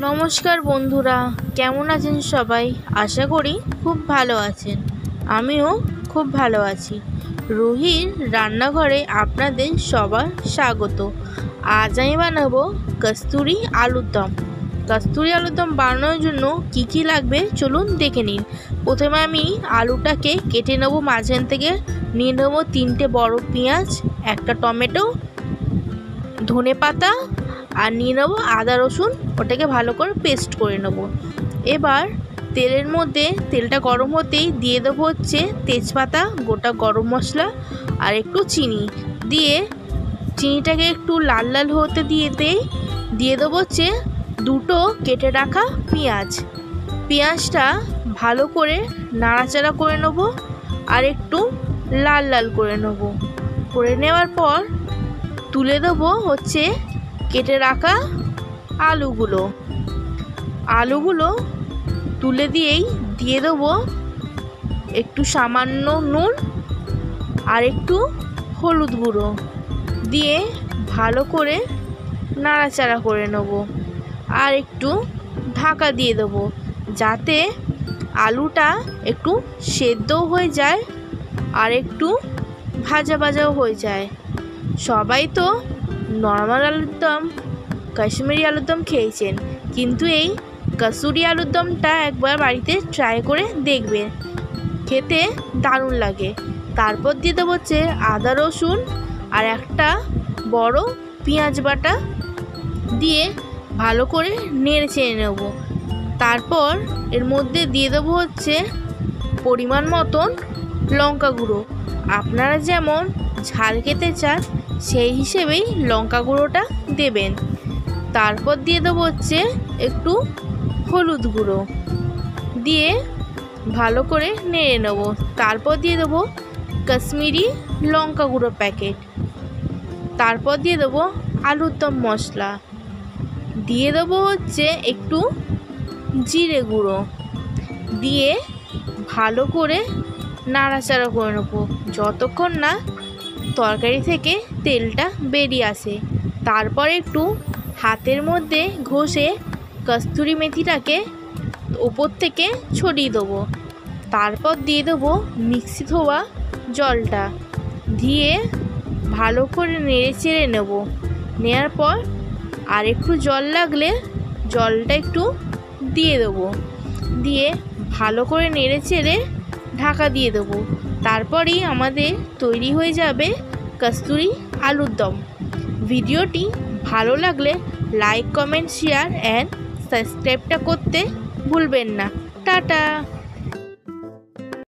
নমস্কার বন্ধুরা, কেমন আছেন সবাই? আশা করি খুব ভালো আছেন। আমিও খুব ভালো আছি। রুহির রান্নাঘরে আপনাদের সবার স্বাগত। আজ আমি বানাবো কস্তুরি আলুর দম। কস্তুরি আলুর দম বানানোর জন্য কি কি লাগবে চলুন দেখে নিন। প্রথমে আমি আলুটাকে কেটে নেবো, মাঝখান থেকে নিয়ে নেবো 3টে বড় পেঁয়াজ, একটা টমেটো, ধনেপাতা আর নিয়ে নেবো আদা রসুন। ওটাকে ভালো করে পেস্ট করে নেব। এবার তেলের মধ্যে তেলটা গরম হতেই দিয়ে দেবো হচ্ছে তেজপাতা, গোটা গরম মশলা আর একটু চিনি দিয়ে চিনিটাকে একটু লাল লাল হতে দিয়ে দেবো হচ্ছে 2টো কেটে রাখা পেঁয়াজটা ভালো করে নাড়াচাড়া করে নেব আর একটু লাল লাল করে নেব। করে নেওয়ার পর তুলে দেবো হচ্ছে কেটে রাখা আলুগুলো তুলে দিয়ে দেবো একটু সামান্য নুন আর একটু হলুদ গুঁড়ো দিয়ে ভালো করে নাড়াচাড়া করে নেব আর একটু ঢাকা দিয়ে দেবো যাতে আলুটা একটু সেদ্ধও হয়ে যায় আর একটু ভাজা ভাজাও হয়ে যায়। সবাই তো নর্মাল আলুর দম, কাশ্মীরি আলুর দম খেয়েছেন, কিন্তু এই কসুরি আলুর দমটা একবার বাড়িতে ট্রাই করে দেখবেন, খেতে দারুণ লাগে। তারপর দিয়ে দেবো হচ্ছে আদা রসুন আর একটা বড় পেঁয়াজ বাটা দিয়ে ভালো করে নেড়ে চেড়ে নেব। তারপর এর মধ্যে দিয়ে দেবো হচ্ছে পরিমাণ মতন লঙ্কা গুঁড়ো। আপনারা যেমন ঝাল খেতে চান সেই হিসেবেই লঙ্কা গুঁড়োটা দেবেন। তারপর দিয়ে দেবো হচ্ছে একটু হলুদ গুঁড়ো দিয়ে ভালো করে নেড়ে নেব। তারপর দিয়ে দেবো কাশ্মীরি লঙ্কা গুঁড়ো প্যাকেট। তারপর দিয়ে দেবো আলুর দম মশলা, দিয়ে দেবো হচ্ছে একটু জিরে গুঁড়ো দিয়ে ভালো করে নাড়াচাড়া করে নেবো যতক্ষণ না তরকারি থেকে তেলটা বেরিয়ে আসে। তারপর একটু হাতের মধ্যে ঘষে কস্তুরি মেথিটাকে ওপর থেকে ছড়িয়ে দেবো। তারপর দিয়ে দেবো মিক্সি ধোয়া জলটা দিয়ে ভালো করে নেড়ে চেড়ে নেব। নেওয়ার পর আর একটু জল লাগলে জলটা একটু দিয়ে দেবো, দিয়ে ভালো করে নেড়ে চেড়ে ঢাকা দিয়ে দেবো। তারপরেই আমাদের তৈরি হয়ে যাবে কস্তুরি আলুর দম। ভিডিওটি ভালো লাগলে লাইক, কমেন্ট, শেয়ার অ্যান্ড সাবস্ক্রাইবটা করতে ভুলবেন না। টাটা।